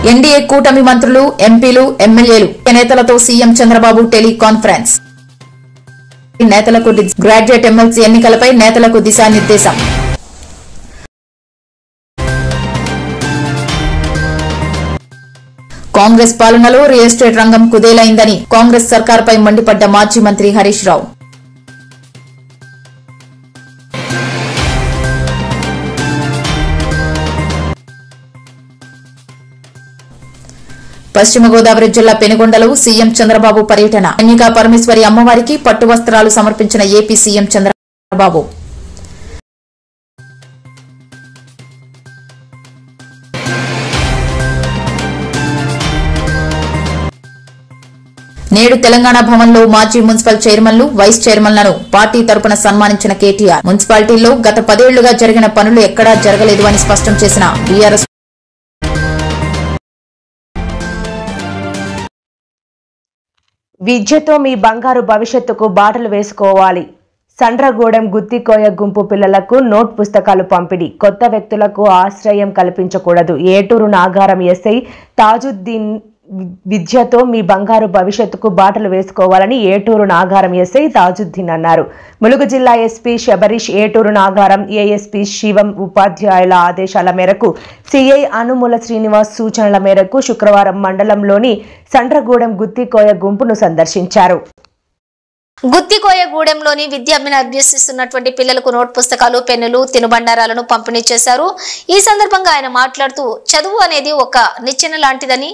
NDA కూటమి మంత్రులు, ఎంపీలు, ఎమ్మెల్యేలు నేతలతో సీఎం చంద్రబాబు టెలికాన్ఫరెన్స్. నేతలకు గ్రాడ్యుయేట్ ఎమ్మెల్సీ ఎన్నికలపై నేతలకు దిశానిర్దేశం. కాంగ్రెస్ పాలనలో రియల్ ఎస్టేట్ రంగం కుదేలైందని కాంగ్రెస్ సర్కార్పై మండిపడ్డ మాజీ మంత్రి హరీష్ రావు. పశ్చిమ గోదావరి జిల్లా పెనుగొండలో సీఎం చంద్రబాబు పర్యటన. కన్యకా పరమేశ్వరి అమ్మవారికి పట్టు వస్త్రాలు సమర్పించిన ఏపీ సీఎం చంద్రబాబు. నేడు తెలంగాణ భవన్లో మాజీ మున్సిపల్ చైర్మన్లు, వైస్ చైర్మన్లను పార్టీ తరపున సన్మానించిన కేటీఆర్. మున్సిపాలిటీల్లో గత 10 ఏళ్లుగా జరిగిన పనులు ఎక్కడా జరగలేదు అని స్పష్టం చేసిన బీఆర్ఎస్. విద్యతో మీ బంగారు భవిష్యత్తుకు బాటలు వేసుకోవాలి. సండ్రగూడెం గుత్తికోయ గుంపు పిల్లలకు నోట్ పుస్తకాలు పంపిణీ. కొత్త వ్యక్తులకు ఆశ్రయం కల్పించకూడదు. ఏటూరు నాగారం ఎస్ఐ తాజుద్దీన్ విద్యతో మీ బంగారు భవిష్యత్తుకు బాటలు వేసుకోవాలని ఏటూరు నాగారం ఎస్ఐ తాజుద్దీన్ అన్నారు. ములుగు జిల్లా ఎస్పీ శబరీష్, ఏటూరు నాగారం ఏఎస్పీ శివం ఉపాధ్యాయుల ఆదేశాల మేరకు సిఐ అనుముల శ్రీనివాస్ సూచనల మేరకు శుక్రవారం మండలంలోని సండ్రగూడెం గుత్తికోయ గుంపును సందర్శించారు. గుత్తికోయగూడెంలోని విద్యాభిని అభ్యసిస్తున్నటువంటి పిల్లలకు నోట్ పుస్తకాలు, పెన్నులు, తినుబండారాలను పంపిణీ చేశారు. ఈ సందర్భంగా ఆయన మాట్లాడుతూ, చదువు అనేది ఒక నిచ్చెన లాంటిదని,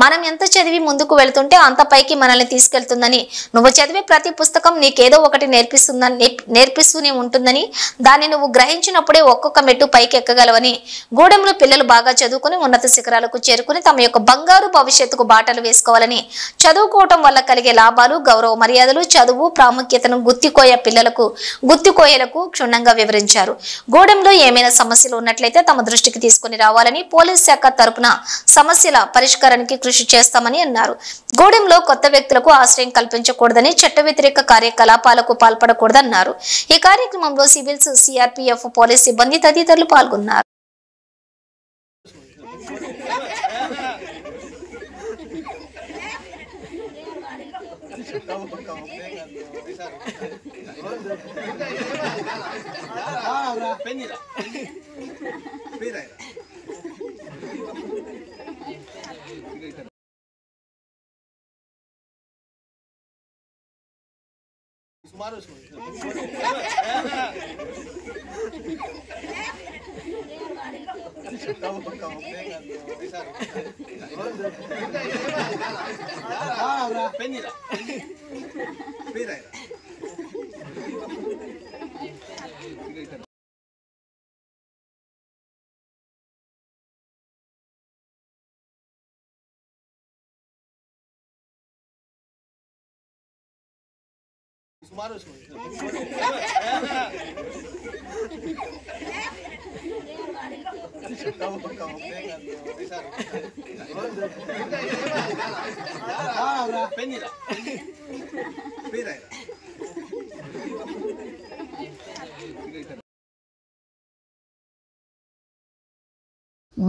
మనం ఎంత చదివి ముందుకు వెళ్తుంటే అంత పైకి మనల్ని తీసుకెళ్తుందని, నువ్వు చదివే ప్రతి పుస్తకం నీకేదో ఒకటి నేర్పిస్తూనే ఉంటుందని, దాన్ని నువ్వు గ్రహించినప్పుడే ఒక్కొక్క మెట్టు పైకి ఎక్కగలవని, గూడెంలో పిల్లలు బాగా చదువుకుని ఉన్నత శిఖరాలకు చేరుకుని తమ యొక్క బంగారు భవిష్యత్తుకు బాటలు వేసుకోవాలని, చదువుకోవటం వల్ల కలిగే లాభాలు, గౌరవ మర్యాదలు, చదువు ప్రాముఖ్యతను గుత్తికోయలకు క్షుణ్ణంగా వివరించారు. గూడెంలో ఏమైనా సమస్యలు ఉన్నట్లయితే తమ దృష్టికి తీసుకుని రావాలని, పోలీస్ శాఖ తరపున సమస్యల పరిష్కారానికి కృషి చేస్తామని అన్నారు. గూడెంలో కొత్త వ్యక్తులకు ఆశ్రయం కల్పించకూడదని, చట్ట వ్యతిరేక కార్యకలాపాలకు పాల్పడకూడదన్నారు. ఈ కార్యక్రమంలో సివిల్స్, సిఆర్పీఎఫ్, పోలీస్ సిబ్బంది తదితరులు పాల్గొన్నారు.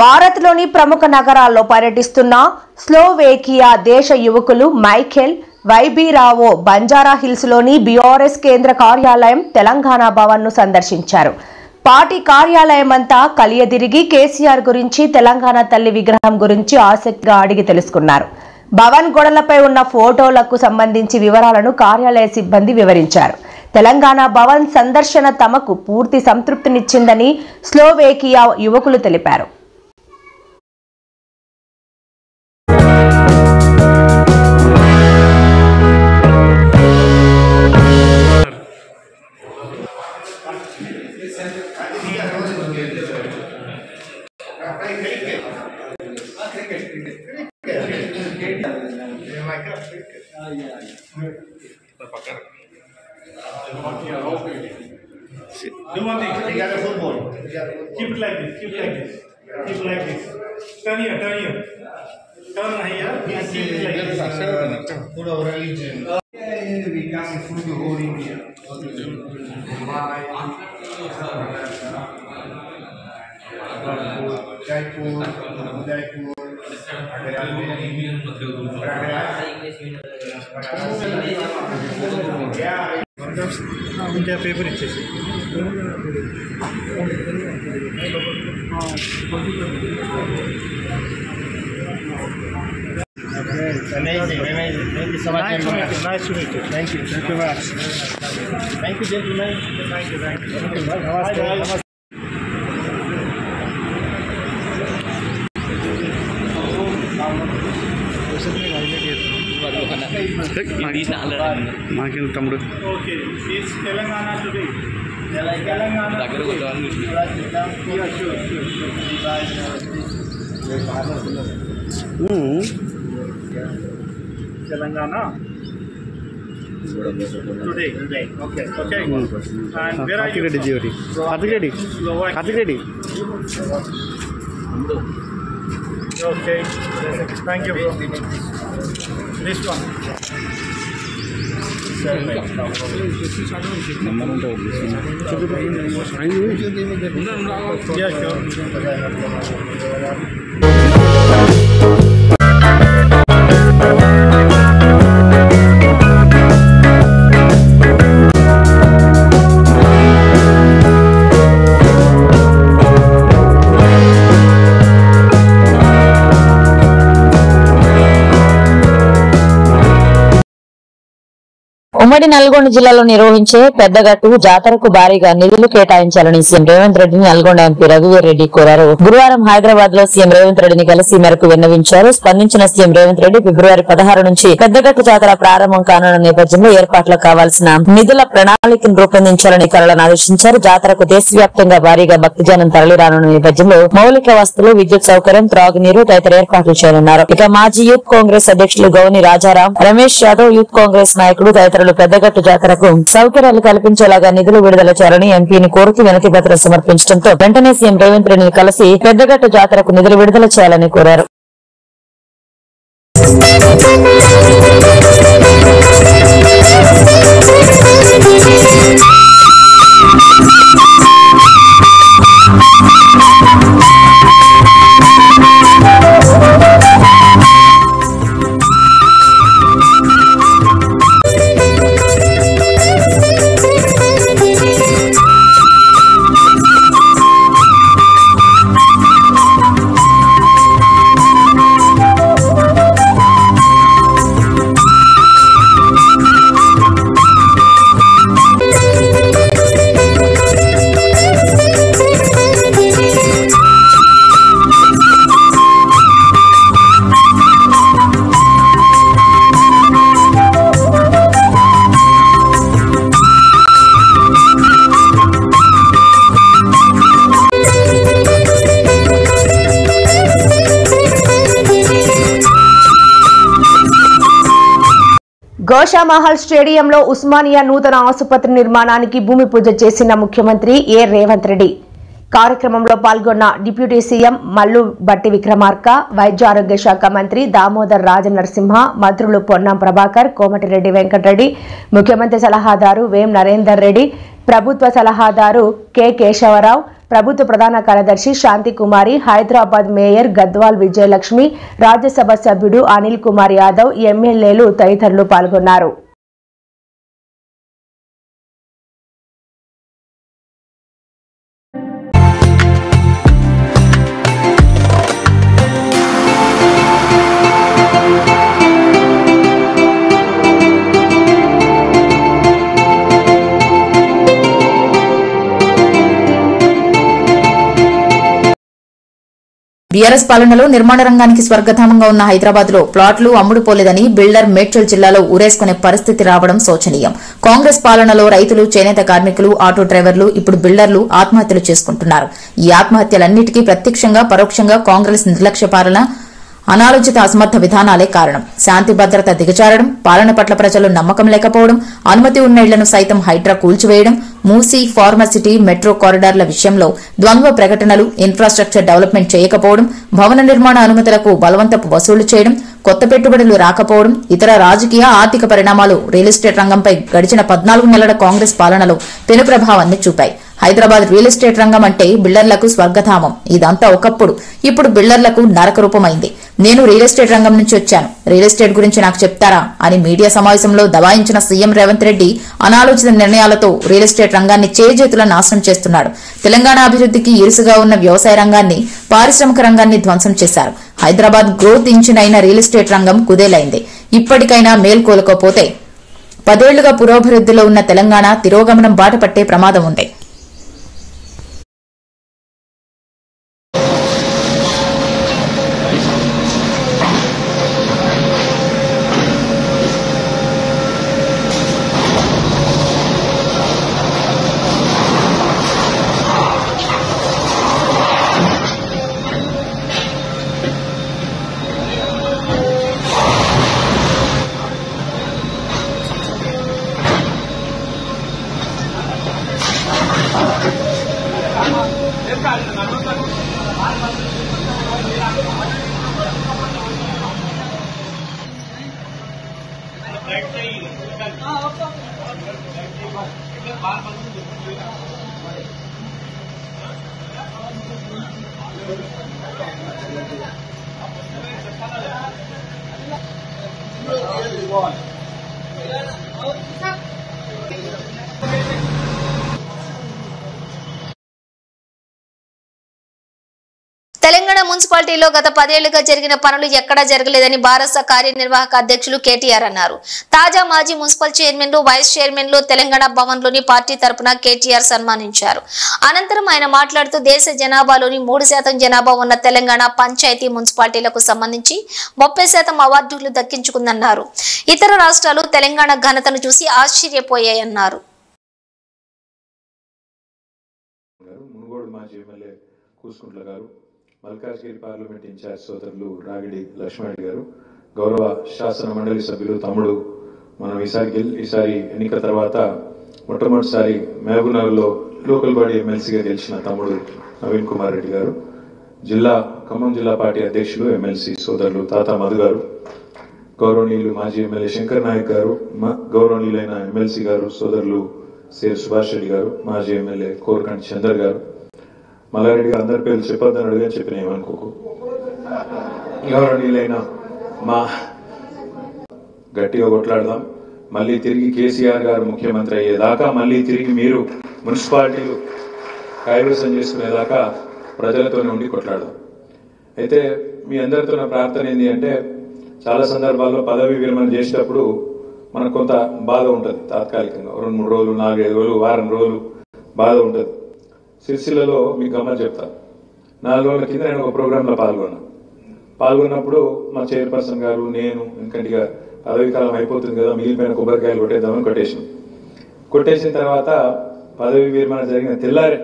భారత్లోని ప్రముఖ నగరాల్లో పర్యటిస్తున్న స్లోవేకియా దేశ యువకులు మైఖేల్ వైబీరావో బంజారా హిల్స్లోని బీఆర్ఎస్ కేంద్ర కార్యాలయం, తెలంగాణ భవన్ను సందర్శించారు. పార్టీ కార్యాలయమంతా కలియదిరిగి కేసీఆర్ గురించి, తెలంగాణ తల్లి విగ్రహం గురించి ఆసక్తిగా అడిగి తెలుసుకున్నారు. భవన్ గోడలపై ఉన్న ఫోటోలకు సంబంధించి వివరాలను కార్యాలయ సిబ్బంది వివరించారు. తెలంగాణ భవన్ సందర్శన తమకు పూర్తి సంతృప్తినిచ్చిందని స్లోవేకియా యువకులు తెలిపారు. Do one thing. You got a football. Keep it like this. Keep it like this. Keep it like this. Turn here. Turn here. Turn here. And keep it like this. Put our religion. We come through the whole India. Jaipur, Udaipur, India paper ఇచ్చేసి amazing. Thank you so much. Nice to meet you. Thank you very much. Thank you, gentlemen. Thank you. Namaste. మాకేం తమ్ముడు okay it's Telangana today Telangana దగ్గర Telangana today okay okay and where are you Karthik Reddy జీవరి Karthik Reddy okay thank you bro this one Yeah, sure. ఉమ్మడి నల్గొండ జిల్లాలో నిర్వహించే పెద్దగట్టు జాతరకు భారీగా నిధులు కేటాయించాలని సీఎం రేవంత్ రెడ్డిని నల్గొండ ఎంపీ రఘువీర్ రెడ్డి కోరారు. గురువారం హైదరాబాద్ లో సీఎం రేవంత్ రెడ్డిని కలిసి మేరకు విన్నవించారు. స్పందించిన సీఎం రేవంత్ రెడ్డి ఫిబ్రవరి 16 నుంచి పెద్దగట్టు జాతర ప్రారంభం కానున్న నేపథ్యంలో ఏర్పాట్లకు కావాల్సిన నిధుల ప్రణాళికను రూపొందించాలని అధికారులను ఆదేశించారు. జాతరకు దేశవ్యాప్తంగా భారీగా భక్తజనం తరలిరానున్న నేపథ్యంలో మౌలిక వసతులు, విద్యుత్ సౌకర్యం, త్రాగునీరు తదితర ఏర్పాట్లు చేయనున్నారు. ఇక మాజీ యూత్ కాంగ్రెస్ అధ్యక్షులు గౌని రాజారాం, రమేష్ యాదవ్, యూత్ కాంగ్రెస్ నాయకులు తదితరులు పెద్దగట్టు జాతరకు సౌకర్యాలు కల్పించేలాగా నిధులు విడుదల చేయాలని ఎంపీని కోరుతూ వినతి పత్రం సమర్పించడంతో వెంటనే సీఎం రేవంత్ రెడ్డిని కలిసి పెద్దగట్టు జాతరకు నిధులు విడుదల చేయాలని కోరారు. గోషామహల్ స్టేడియంలో ఉస్మానియా నూతన ఆసుపత్రి నిర్మాణానికి భూమి పూజ చేసిన ముఖ్యమంత్రి ఏ రేవంత్ రెడ్డి. కార్యక్రమంలో పాల్గొన్న డిప్యూటీ సీఎం మల్లు బట్టి విక్రమార్క, వైద్య ఆరోగ్య శాఖ మంత్రి దామోదర్ రాజనరసింహ, మంత్రులు పొన్నం ప్రభాకర్, కోమటిరెడ్డి వెంకటరెడ్డి, ముఖ్యమంత్రి సలహాదారు వేం నరేందర్ రెడ్డి, ప్రభుత్వ సలహాదారు కె కేశవరావు, ప్రభుత్వ ప్రధాన కార్యదర్శి శాంతికుమారి, హైదరాబాద్ మేయర్ గద్వాల్ విజయలక్ష్మి, రాజ్యసభ సభ్యుడు అనిల్ కుమార్ యాదవ్, ఎమ్మెల్యేలు తదితరులు పాల్గొన్నారు. బీఆర్ఎస్ పాలనలో నిర్మాణ రంగానికి స్వర్గధామంగా ఉన్న హైదరాబాద్ లో ప్లాట్లు అమ్ముడుపోలేదని బిల్డర్ మేడ్చల్ జిల్లాలో ఊరేసుకునే పరిస్థితి రావడం శోచనీయం. కాంగ్రెస్ పాలనలో రైతులు, చేనేత కార్మికులు, ఆటో డ్రైవర్లు, ఇప్పుడు బిల్డర్లు ఆత్మహత్యలు చేసుకుంటున్నారు. ఈ ఆత్మహత్యలన్నిటికీ ప్రత్యక్షంగా, పరోక్షంగా కాంగ్రెస్ నిర్లక్ష్య పాలన, అనాలోచిత అసమర్థ విధానాలే కారణం. శాంతి భద్రత దిగజారడం, పాలన పట్ల ప్రజలు నమ్మకం లేకపోవడం, అనుమతి ఉన్న ఇళ్లను సైతం హైడ్రా కూల్చివేయడం, మూసీ ఫార్మసిటీ మెట్రో కారిడార్ల విషయంలో ద్వంద్వ ప్రకటనలు, ఇన్ఫ్రాస్ట్రక్చర్ డెవలప్మెంట్ చేయకపోవడం, భవన నిర్మాణ అనుమతులకు బలవంతపు వసూలు చేయడం, కొత్త పెట్టుబడులు రాకపోవడం, ఇతర రాజకీయ ఆర్థిక పరిణామాలు రియల్ ఎస్టేట్ రంగంపై గడిచిన 14 నెలల కాంగ్రెస్ పాలనలో పెను ప్రభావాన్ని చూపాయి. హైదరాబాద్ రియల్ ఎస్టేట్ రంగం అంటే బిల్డర్లకు స్వర్గధామం. ఇదంతా ఒకప్పుడు, ఇప్పుడు బిల్డర్లకు నరక రూపమైంది. నేను రియల్ ఎస్టేట్ రంగం నుంచి వచ్చాను, రియల్ ఎస్టేట్ గురించి నాకు చెప్తారా అని మీడియా సమావేశంలో దబాయించిన సీఎం రేవంత్ రెడ్డి అనాలోచిత నిర్ణయాలతో రియల్ ఎస్టేట్ రంగాన్ని చేజేతుల నాశనం చేస్తున్నాడు. తెలంగాణ అభివృద్ధికి ఇరుసుగా ఉన్న వ్యవసాయ రంగాన్ని, పారిశ్రామిక రంగాన్ని ధ్వంసం చేశారు. హైదరాబాద్ గ్రోత్ ఇంజిన్ అయిన రియల్ ఎస్టేట్ రంగం కుదేలైంది. ఇప్పటికైనా మేల్కోలుకోపోతే 10 ఏళ్లుగా పురోభివృద్ధిలో ఉన్న తెలంగాణ తిరోగమనం బాట పట్టే ప్రమాదం ఉంది. తెలంగాణ మున్సిపాలిటీలో గత 10 ఏళ్లుగా జరిగిన పనులు ఎక్కడా జరగలేదని భారత కార్యనిర్వాహక అధ్యక్షులు కేటీఆర్ అన్నారు. తాజా మాజీ మున్సిపల్ చైర్మన్లు, వైస్ చైర్మన్లు తెలంగాణ భవన్లోని పార్టీ తరపున కేటీఆర్ సన్మానించారు. అనంతరం ఆయన మాట్లాడుతూ దేశ జనాభాలోని 3% జనాభా ఉన్న తెలంగాణ పంచాయతీ మున్సిపాలిటీలకు సంబంధించి 30% అవార్డులు దక్కించుకుందన్నారు. ఇతర రాష్ట్రాలు తెలంగాణ ఘనతను చూసి ఆశ్చర్యపోయాయన్నారు. మల్కాజ్గిరి పార్లమెంట్ ఇన్ఛార్జ్ సోదరులు రాగిడి లక్ష్మణ్ గారు, గౌరవ శాసన మండలి సభ్యులు తమ్ముడు, మనం ఈసారి ఎన్నిక తర్వాత మొట్టమొదటిసారి మహబూబ్నగర్లో లోకల్ బాడీ ఎమ్మెల్సీగా గెలిచిన తమ్ముడు నవీన్ కుమార్ రెడ్డి గారు, ఖమ్మం జిల్లా పార్టీ అధ్యక్షులు ఎమ్మెల్సీ సోదరులు తాతా మధు గారు, గౌరవనీయులు మాజీ ఎమ్మెల్యే శంకర్ నాయక్ గారు, గౌరవనీయులైన ఎమ్మెల్సీ గారు సోదరులు సేర్ సుభాష్ రెడ్డి గారు, మాజీ ఎమ్మెల్యే కోరకంటి చందర్ గారు, మల్లారెడ్డి గారు, అందరి పేర్లు చెప్పొద్దని అడిగా చెప్పిన ఏమనుకోకు. గౌరవనీయులైన మా గట్టిగా కొట్లాడదాం. మళ్ళీ తిరిగి కేసీఆర్ గారు ముఖ్యమంత్రి అయ్యేదాకా, మళ్ళీ తిరిగి మీరు మున్సిపాలిటీలు కైవసం చేసుకునేదాకా ప్రజలతోనే ఉండి కొట్లాడదాం. అయితే మీ అందరితో నా ప్రార్థన ఏంటి అంటే, చాలా సందర్భాల్లో పదవి విరమణ చేసేటప్పుడు మనకు కొంత బాధ ఉంటుంది. తాత్కాలికంగా 2-3 రోజులు, 4-5 రోజులు, వారం రోజులు బాధ ఉంటుంది. సిరిసిల్లలో మీకు గమ్మని చెప్తాను. 4 రోజుల కింద నేను ఒక ప్రోగ్రాంలో పాల్గొన్నప్పుడు మా చైర్పర్సన్ గారు, నేను, ఎందుకంటే ఇక పదవి కాలం అయిపోతుంది కదా, మిగిలిపోయిన కొబ్బరికాయలు కొట్టేద్దామని కొట్టేసిన తర్వాత పదవి విరమణ జరిగిన తెల్లారే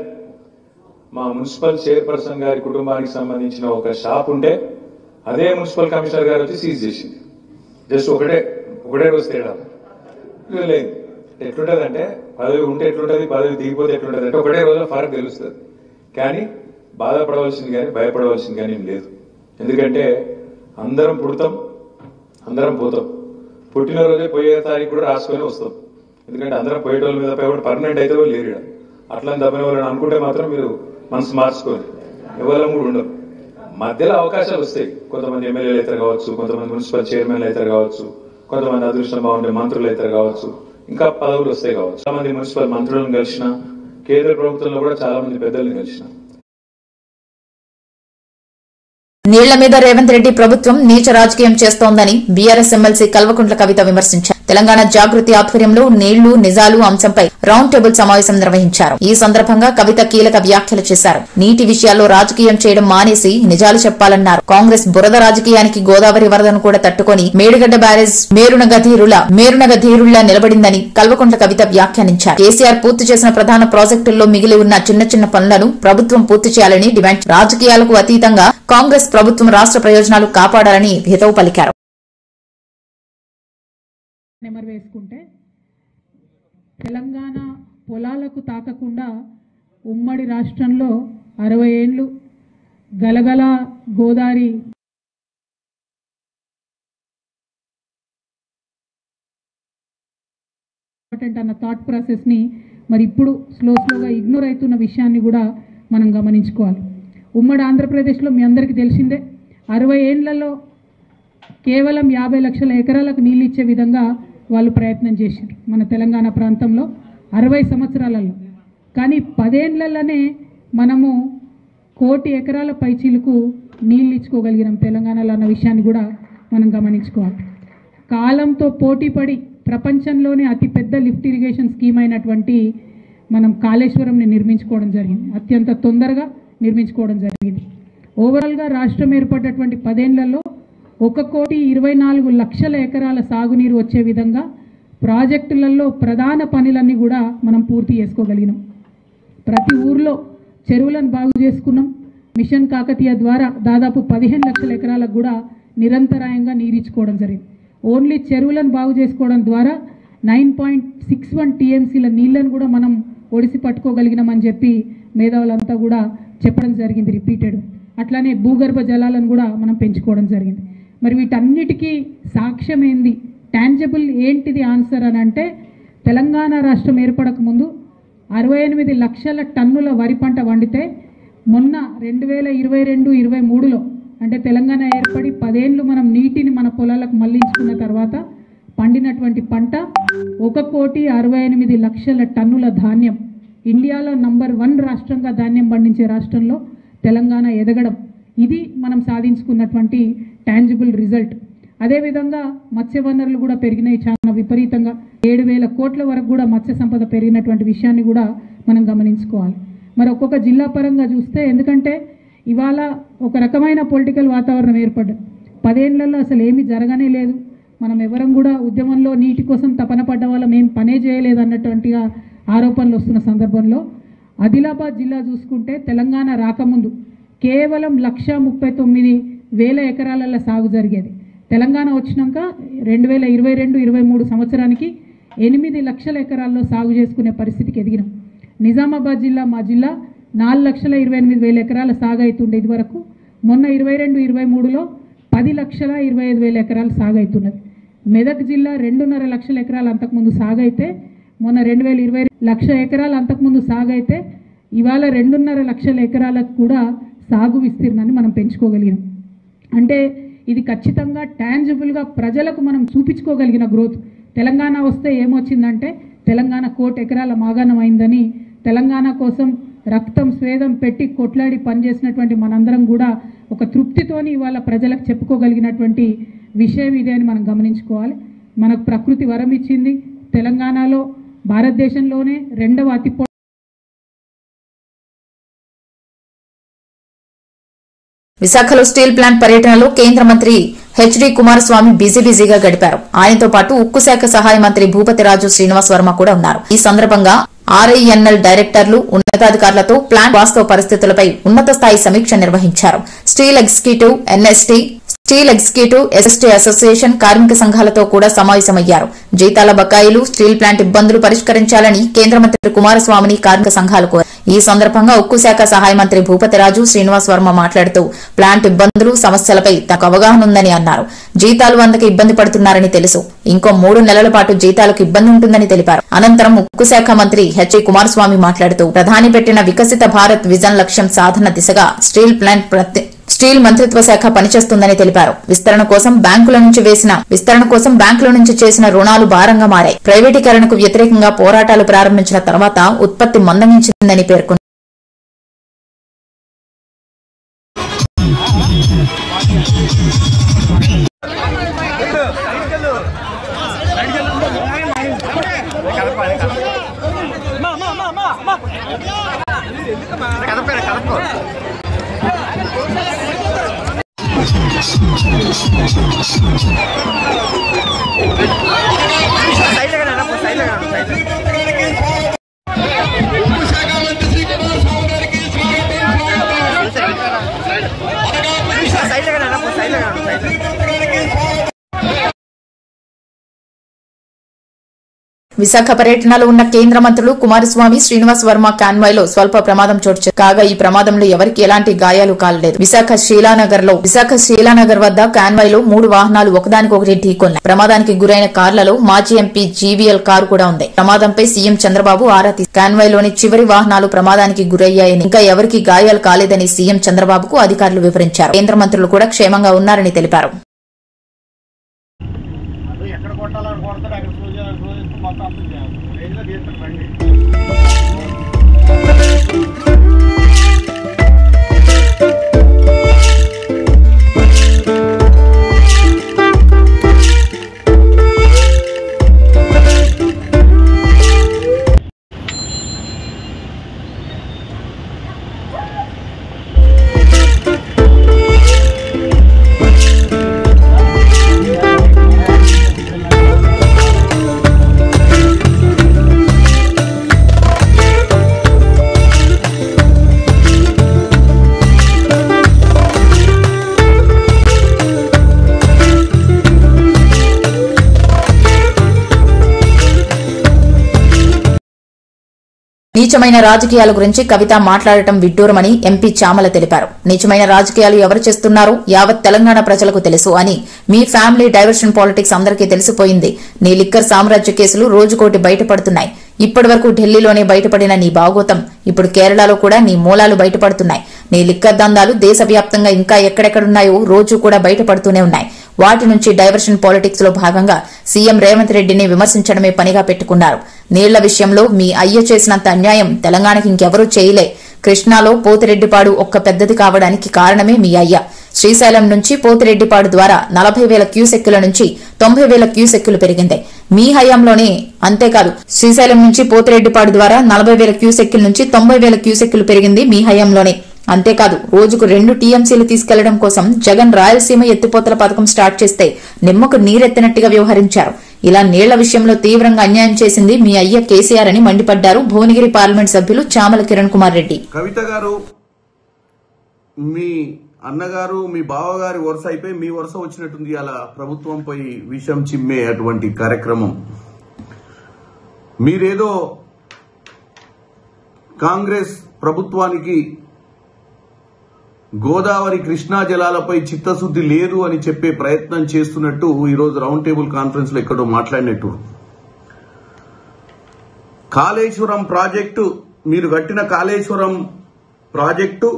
మా మున్సిపల్ చైర్పర్సన్ గారి కుటుంబానికి సంబంధించిన ఒక షాప్ ఉంటే అదే మున్సిపల్ కమిషనర్ గారు వచ్చి సీజ్ చేసింది. జస్ట్ ఒకటే రోజు తేడా లేదు. ఎట్లుంటది అంటే, పదవి ఉంటే ఎట్లుంటది, పదవి దిగిపోతే ఎట్లుంటది అంటే ఒకటే రోజులో ఫరక్ తెలుస్తుంది. కానీ బాధపడవలసింది కానీ భయపడవలసింది కానీ ఏం లేదు. ఎందుకంటే అందరం పుడతాం, అందరం పోతాం. పుట్టినరోజే పోయే తారీఖు కూడా రాసుకొని వస్తాం. ఎందుకంటే అందరం పోయేటోళ్ళ మీద పోయి పర్మనెంట్ అయితే లేరు. అట్లా దబ్బిన వాళ్ళని అనుకుంటే మాత్రం మీరు మనసు మార్చుకొని ఎవరు కూడా ఉండరు. మధ్యలో అవకాశాలు వస్తాయి. కొంతమంది ఎమ్మెల్యేలు అయితే కావచ్చు, కొంతమంది మున్సిపల్ చైర్మన్లు అయితే కావచ్చు, కొంతమంది అదృష్టం బాగుండే మంత్రులు అయితే కావచ్చు, ఇంకా పదవులు వస్తాయి కావచ్చు. చాలా మంది మున్సిపల్ మంత్రులను కలిసిన, కేంద్ర ప్రభుత్వంలో కూడా చాలా మంది పెద్దలను కలిసిన. నీళ్ల మీద రేవంత్ రెడ్డి ప్రభుత్వం నీచ రాజకీయం చేస్తోందని బీఆర్ఎస్ ఎమ్మెల్సీ కల్వకుంట్ల కవిత విమర్శించారు. తెలంగాణ జాగృతి ఆధ్వర్యంలో నీళ్లు నిజాలు అంశంపై రౌండ్ టేబుల్ సమావేశం నిర్వహించారు. ఈ సందర్భంగా కవిత కీలక వ్యాఖ్యలు చేశారు. నీటి విషయాల్లో రాజకీయం చేయడం మానేసి నిజాలు చెప్పాలన్నారు. కాంగ్రెస్ బురద రాజకీయానికి గోదావరి వరదను కూడా తట్టుకొని మేడిగడ్డ బ్యారేజ్ మేరునగధీరుల్లా నిలబడిందని కల్వకుంట్ల కవిత వ్యాఖ్యానించారు. కేసీఆర్ పూర్తి చేసిన ప్రధాన ప్రాజెక్టుల్లో మిగిలి ఉన్న చిన్న పనులను ప్రభుత్వం పూర్తి చేయాలని డిమాండ్. రాజకీయాలకు అతీతంగా కాంగ్రెస్ ప్రభుత్వం రాష్ట్ర ప్రయోజనాలు కాపాడాలని హితవు పలికారు. నెమరు వేసుకుంటే తెలంగాణ పొలాలకు తాకకుండా ఉమ్మడి రాష్ట్రంలో 60 ఏళ్ళు గలగల గోదావరి అన్న థాట్ ప్రాసెస్ని మరి ఇప్పుడు స్లోగా ఇగ్నోర్ అవుతున్న విషయాన్ని కూడా మనం గమనించుకోవాలి. ఉమ్మడి ఆంధ్రప్రదేశ్లో మీ అందరికీ తెలిసిందే 60 ఏళ్లలో కేవలం 50 లక్షల ఎకరాలకు నీళ్ళు ఇచ్చే విధంగా వాళ్ళు ప్రయత్నం చేశారు మన తెలంగాణ ప్రాంతంలో 60 సంవత్సరాలలో. కానీ 10 ఏళ్లలోనే మనము 1 కోటి ఎకరాల పైచీలకు నీళ్ళు ఇచ్చుకోగలిగినాం తెలంగాణలో అన్న విషయాన్ని కూడా మనం గమనించుకోవాలి. కాలంతో పోటీపడి ప్రపంచంలోనే అతిపెద్ద లిఫ్ట్ ఇరిగేషన్ స్కీమ్ అయినటువంటి మనం కాళేశ్వరంని నిర్మించుకోవడం జరిగింది. అత్యంత తొందరగా నిర్మించుకోవడం జరిగింది. ఓవరాల్గా రాష్ట్రం ఏర్పడ్డటువంటి 10 ఏళ్లలో 1,24,00,000 ఎకరాల సాగునీరు వచ్చే విధంగా ప్రాజెక్టులలో ప్రధాన పనులన్నీ కూడా మనం పూర్తి చేసుకోగలిగినాం. ప్రతి ఊర్లో చెరువులను బాగు చేసుకున్నాం. మిషన్ కాకతీయ ద్వారా దాదాపు 15 లక్షల ఎకరాలకు కూడా నిరంతరాయంగా నీరిచ్చుకోవడం జరిగింది. ఓన్లీ చెరువులను బాగు చేసుకోవడం ద్వారా 9.61 టీఎంసీల నీళ్లను కూడా మనం ఒడిసి పట్టుకోగలిగినామని చెప్పి మేధావులంతా కూడా చెప్పడం జరిగింది రిపీటెడ్. అట్లానే భూగర్భ జలాలను కూడా మనం పెంచుకోవడం జరిగింది. మరి వీటన్నిటికీ సాక్ష్యం ఏంది, టాంజిబుల్ ఏంటిది ఆన్సర్ అని అంటే తెలంగాణ రాష్ట్రం ఏర్పడక ముందు 68 లక్షల టన్నుల వరి పంట వండితే మొన్న 2022-23లో అంటే తెలంగాణ ఏర్పడి 10 ఏళ్ళు మనం నీటిని మన పొలాలకు మళ్లించుకున్న తర్వాత పండినటువంటి పంట 1,68,00,000 టన్నుల ధాన్యం. ఇండియాలో నంబర్ 1 రాష్ట్రంగా ధాన్యం పండించే రాష్ట్రంలో తెలంగాణ ఎదగడం, ఇది మనం సాధించుకున్నటువంటి టాంజిబుల్ రిజల్ట్. అదేవిధంగా మత్స్య వనరులు కూడా పెరిగినాయి చాలా విపరీతంగా. 7,000 కోట్ల వరకు కూడా మత్స్య సంపద పెరిగినటువంటి విషయాన్ని కూడా మనం గమనించుకోవాలి. మరి ఒక్కొక్క జిల్లా పరంగా చూస్తే, ఎందుకంటే ఇవాళ ఒక రకమైన పొలిటికల్ వాతావరణం ఏర్పడ్డది. 10 ఏళ్లలో అసలు ఏమీ జరగనే లేదు. మనం ఎవరం కూడా ఉద్యమంలో నీటి కోసం తపన పడ్డ వాళ్ళం ఏం పనే చేయలేదు అన్నటువంటిగా ఆరోపణలు వస్తున్న సందర్భంలో ఆదిలాబాద్ జిల్లా చూసుకుంటే తెలంగాణ రాకముందు కేవలం 1,39,000 ఎకరాలలో సాగు జరిగేది. తెలంగాణ వచ్చినాక 2022-23 సంవత్సరానికి 8 లక్షల ఎకరాల్లో సాగు చేసుకునే పరిస్థితికి ఎదిగినాం. నిజామాబాద్ జిల్లా మా జిల్లా 4,28,000 ఎకరాల సాగు అవుతుండే ఇది వరకు. మొన్న 22-23లో 10,25,000 ఎకరాలు సాగు అవుతున్నది. మెదక్ జిల్లా 2.5 లక్షల ఎకరాలు అంతకుముందు సాగు అయితే మొన్న 2020 లక్ష ఎకరాలు అంతకుముందు సాగు అయితే ఇవాళ 2.5 లక్షల ఎకరాలకు కూడా సాగు విస్తీర్ణాన్ని మనం పెంచుకోగలిగినాం. అంటే ఇది ఖచ్చితంగా టాంజిబుల్గా ప్రజలకు మనం చూపించుకోగలిగిన గ్రోత్. తెలంగాణ వస్తే ఏమొచ్చిందంటే తెలంగాణ 1 కోటి ఎకరాల మాగాణం అయిందని, తెలంగాణ కోసం రక్తం స్వేదం పెట్టి కొట్లాడి పనిచేసినటువంటి మనందరం కూడా ఒక తృప్తితోని ఇవాళ ప్రజలకు చెప్పుకోగలిగినటువంటి విషయం ఇదే అని మనం గమనించుకోవాలి. మనకు ప్రకృతి వరం ఇచ్చింది. తెలంగాణలో భారతదేశంలోనే 2వ అతి విశాఖలో స్టీల్ ప్లాంట్ పర్యటనలో కేంద్ర మంత్రి హెచ్డి కుమారస్వామి బిజీగా గడిపారు. ఆయనతో పాటు ఉక్కు శాఖ సహాయ మంత్రి భూపతిరాజు శ్రీనివాస్ వర్మ కూడా ఉన్నారు. ఈ సందర్భంగా ఆర్ఐఎన్ఎల్ డైరెక్టర్లు ఉన్నతాధికారులతో ప్లాంట్ వాస్తవ పరిస్థితులపై ఉన్నత స్థాయి సమీక్ష నిర్వహించారు. Steel executive, NST, steel executive, SST association, కార్మిక సంఘాలతో కూడా సమావేశమయ్యారు. జీతాల బకాయిలు, స్టీల్ ప్లాంట్ ఇబ్బందులు పరిష్కరించాలని కేంద్ర మంత్రి కుమారస్వామిని కార్మిక సంఘాలు కోరారు. ఈ సందర్భంగా ఉక్కు శాఖ సహాయ మంత్రి భూపతిరాజు శ్రీనివాస్ వర్మ మాట్లాడుతూ ప్లాంట్ ఇబ్బందులు, సమస్యలపై తనకు అవగాహన ఉందని అన్నారు. జీతాలు అందక ఇబ్బంది పడుతున్నారని తెలుసు. ఇంకో 3 నెలల పాటు జీతాలకు ఇబ్బంది ఉంటుందని తెలిపారు. అనంతరం ఉక్కు శాఖ మంత్రి హెచ్డి కుమారస్వామి మాట్లాడుతూ ప్రధాని పెట్టిన వికసిత భారత్ విజన్ లక్ష్యం సాధన దిశగా స్టీల్ మంత్రిత్వ శాఖ పనిచేస్తుందని తెలిపారు. విస్తరణ కోసం బ్యాంకుల నుంచి చేసిన రుణాలు భారంగా మారాయి. ప్రైవేటీకరణకు వ్యతిరేకంగా పోరాటాలు ప్రారంభించిన తర్వాత ఉత్పత్తి మందగించిందని పేర్కొన్నారు. విశాఖ పర్యటనలో ఉన్న కేంద్ర మంత్రులు కుమారస్వామి, శ్రీనివాస్ వర్మ కాన్వాయ్లో స్వల్ప ప్రమాదం చోటు కాగా ఈ ప్రమాదంలో ఎవరికి ఎలాంటి గాయాలు కాలేదు. విశాఖ శీలానగర్ వద్ద కాన్వాయ్లో 3 వాహనాలు ఒకదానికొకటి ఢీకొన్నాయి. ప్రమాదానికి గురైన కార్లలో మాజీ ఎంపీ జీవీఎల్ కారు కూడా ఉంది. ప్రమాదంపై సీఎం చంద్రబాబు ఆరా తీశారు. కాన్వాయ్లోని చివరి వాహనాలు ప్రమాదానికి గురయ్యాయని, ఇంకా ఎవరికి గాయాలు కాలేదని సీఎం చంద్రబాబుకు అధికారులు వివరించారు. కేంద్ర మంత్రులు కూడా క్షేమంగా ఉన్నారని తెలిపారు. నీచమైన రాజకీయాల గురించి కవిత మాట్లాడటం విడ్డూరమని ఎంపీ చామల తెలిపారు. నీచమైన రాజకీయాలు ఎవరు చేస్తున్నారో యావత్ తెలంగాణ ప్రజలకు తెలుసు అని, మీ ఫ్యామిలీ డైవర్షన్ పాలిటిక్స్ అందరికీ తెలిసిపోయింది. నీ లిక్కర్ సామ్రాజ్య కేసులు రోజుకోటి బయటపడుతున్నాయి. ఇప్పటి వరకు ఢిల్లీలోనే బయటపడిన నీ బాగోతం ఇప్పుడు కేరళలో కూడా నీ మూలాలు బయటపడుతున్నాయి. నీ లిక్కర్ దందాలు దేశవ్యాప్తంగా ఇంకా ఎక్కడెక్కడున్నాయో రోజు కూడా బయటపడుతూనే ఉన్నాయి. వాటి నుంచి డైవర్షన్ పాలిటిక్స్ లో భాగంగా సీఎం రేవంత్ రెడ్డిని విమర్శించడమే పనిగా పెట్టుకున్నారు. నీళ్ల విషయంలో మీ అయ్య చేసినంత అన్యాయం తెలంగాణకి ఇంకెవరూ చేయలే. కృష్ణాలో పోతిరెడ్డిపాడు ఒక్క పెద్దది కావడానికి కారణమే మీ అయ్య. శ్రీశైలం నుంచి పోతిరెడ్డిపాడు ద్వారా 40,000 క్యూసెక్కుల నుంచి 90,000 క్యూసెక్కులు పెరిగింది మీ హయాంలోనే. అంతేకాదు, శ్రీశైలం నుంచి పోతిరెడ్డిపాడు ద్వారా 40,000 క్యూసెక్కుల నుంచి 90,000 క్యూసెక్కులు పెరిగింది మీ హయాంలోనే. అంతేకాదు, రోజుకు 2 టీఎంసీలు తీసుకెళ్లడం కోసం జగన్ రాయలసీమ ఎత్తిపోతల పథకం స్టార్ట్ చేస్తే నిమ్మకు నీరెత్తినట్టుగా వ్యవహరించారు. ఇలా నీళ్ల విషయంలో తీవ్రంగా అన్యాయం చేసింది మీ అయ్య కేసీఆర్ అని మండిపడ్డారు భువనగిరి పార్లమెంట్ సభ్యులు చామల కిరణ్ కుమార్ రెడ్డి. కవిత గారు, మీ అన్నగారు, మీ బావగారి వరుస అయిపోయి మీ వరుస వచ్చినట్టుంది. అలా ప్రభుత్వంపై విషం చిమ్మే అటువంటి కార్యక్రమం. మీరేదో కాంగ్రెస్ ప్రభుత్వానికి గోదావరి కృష్ణా జలాలపై చిత్తశుద్ది లేదు అని చెప్పే ప్రయత్నం చేస్తున్నట్టు ఈరోజు రౌండ్ టేబుల్ కాన్ఫరెన్స్ లో ఎక్కడో మాట్లాడినట్టు. కాళేశ్వరం ప్రాజెక్టు, మీరు కట్టిన కాళేశ్వరం ప్రాజెక్టు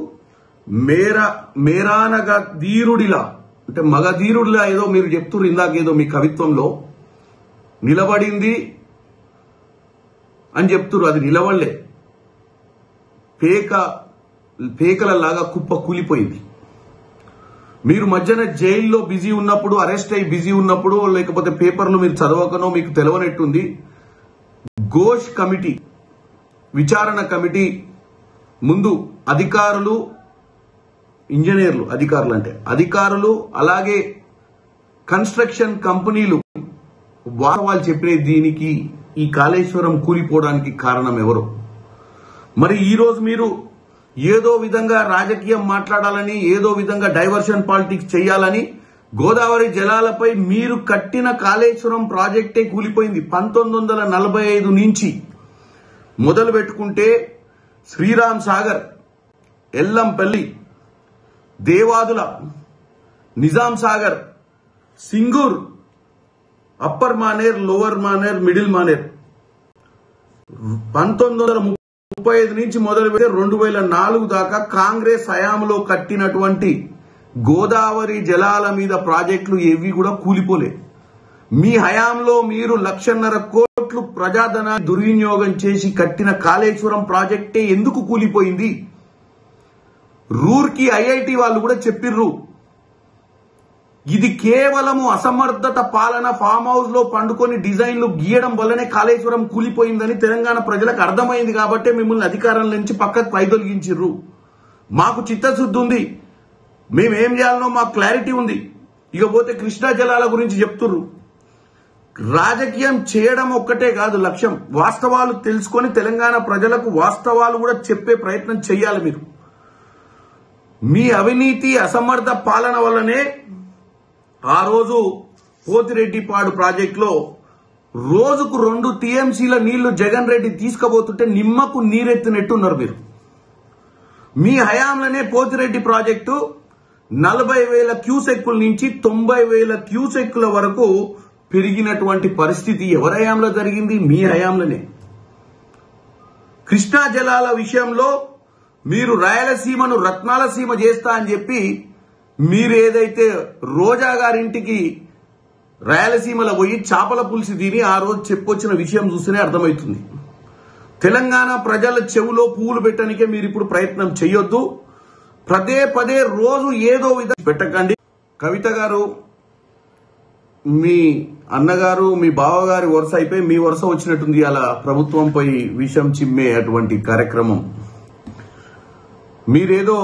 మేరానగ ధీరుడిలా, అంటే మగధీరుడిలా ఏదో మీరు చెప్తున్నారు ఇందాకేదో మీ కవిత్వంలో నిలబడింది అని చెప్తున్నారు. అది నిలబడలే, పేకలలాగా కుప్ప కూలిపోయింది. మీరు మధ్యన జైల్లో బిజీ ఉన్నప్పుడు, అరెస్ట్ అయ్యి బిజీ ఉన్నప్పుడు, లేకపోతే పేపర్లు మీరు చదవకనో మీకు తెలవనట్టుంది, ఘోష్ కమిటీ, విచారణ కమిటీ ముందు అధికారులు, ఇంజనీర్లు, అధికారులు అలాగే కన్స్ట్రక్షన్ కంపెనీలు వాళ్ళు చెప్పిన దీనికి, ఈ కాళేశ్వరం కూలిపోవడానికి కారణం ఎవరు? మరి ఈ రోజు మీరు ఏదో విధంగా రాజకీయం మాట్లాడాలని, ఏదో విధంగా డైవర్షన్ పాలిటిక్స్ చేయాలని, గోదావరి జలాలపై మీరు కట్టిన కాళేశ్వరం ప్రాజెక్టే కూలిపోయింది. 1945 నుంచి మొదలు పెట్టుకుంటే Sriram Sagar, Yellampalli, Devadula, Nizam Sagar, Singur, upper Maner, lower Maner, middle Maner 1935 నుంచి మొదలు పెడితే 2004 దాకా కాంగ్రెస్ హయాంలో కట్టినటువంటి గోదావరి జలాల మీద ప్రాజెక్టులు ఏవి కూడా కూలిపోలే. మీ హయాంలో మీరు 1,50,000 కోట్లు ప్రజాధనాన్ని దుర్వినియోగం చేసి కట్టిన కాళేశ్వరం ప్రాజెక్టే ఎందుకు కూలిపోయింది? రూర్కీ ఐఐటి వాళ్ళు కూడా చెప్పిర్రు, ఇది కేవలము అసమర్థత పాలన, ఫామ్ హౌస్ లో పండుకొని డిజైన్లు గీయడం వల్లనే కాళేశ్వరం కూలిపోయిందని తెలంగాణ ప్రజలకు అర్థమైంది. కాబట్టి మిమ్మల్ని అధికారం నుంచి పక్కకు పైదొలగించిర్రు. మాకు చిత్తశుద్ధి ఉంది, మేమేం చేయాలనో మాకు క్లారిటీ ఉంది. ఇకపోతే కృష్ణా జలాల గురించి చెప్తుర్రు. రాజకీయం చేయడం ఒక్కటే కాదు లక్ష్యం, వాస్తవాలు తెలుసుకొని తెలంగాణ ప్రజలకు వాస్తవాలు కూడా చెప్పే ప్రయత్నం చేయాలి. మీరు మీ అవినీతి, అసమర్థ పాలన వల్లనే ఆ రోజు పోతిరెడ్డిపాడు ప్రాజెక్టులో రోజుకు 2 టీఎంసీల నీళ్లు జగన్ రెడ్డి తీసుకుపోతుంటే నిమ్మకు నీరెత్తినట్టున్నారు మీరు. మీ హయాంలోనే పోతిరెడ్డి ప్రాజెక్టు 40,000 క్యూసెక్కుల నుంచి 90,000 క్యూసెక్కుల వరకు పెరిగినటువంటి పరిస్థితి ఎవరి హయాంలో జరిగింది? మీ హయాంలోనే. కృష్ణా జలాల విషయంలో మీరు రాయలసీమను రత్నాలసీమ చేస్తా అని చెప్పి మీరు ఏదైతే రోజా గారింటికి రాయలసీమలో పోయి చేపల పులుసు తిని ఆ రోజు చెప్పొచ్చిన విషయం చూస్తేనే అర్థమవుతుంది. తెలంగాణ ప్రజల చెవులో పువ్వులు పెట్టడానికే మీరు ఇప్పుడు ప్రయత్నం చేయొద్దు. పదే రోజు ఏదో విధంగా పెట్టకండి. కవిత గారు, మీ అన్నగారు, మీ బావగారి వరుస అయిపోయి మీ వరుస వచ్చినట్టుంది. అలా ప్రభుత్వంపై విషం చిమ్మే అటువంటి కార్యక్రమం మీరేదో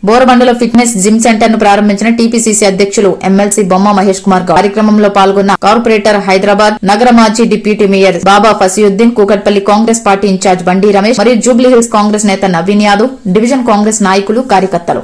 బోరబండలో ఫిట్నెస్ జిమ్ సెంటర్ ను ప్రారంభించిన టీపీసీసీ అధ్యక్షులు ఎమ్మెల్సీ బొమ్మ మహేష్ కుమార్ గౌడ్. కార్యక్రమంలో పాల్గొన్న కార్పొరేటర్ హైదరాబాద్ నగర మాజీ డిప్యూటీ మేయర్ బాబా ఫసియుద్దీన్, కూకట్పల్లి కాంగ్రెస్ పార్టీ ఇన్ఛార్జ్ బండి రమేష్ మరియు జూబ్లీహిల్స్ కాంగ్రెస్ నేత నవీన్ యాదవ్, డివిజన్ కాంగ్రెస్ నాయకులు, కార్యకర్తలు.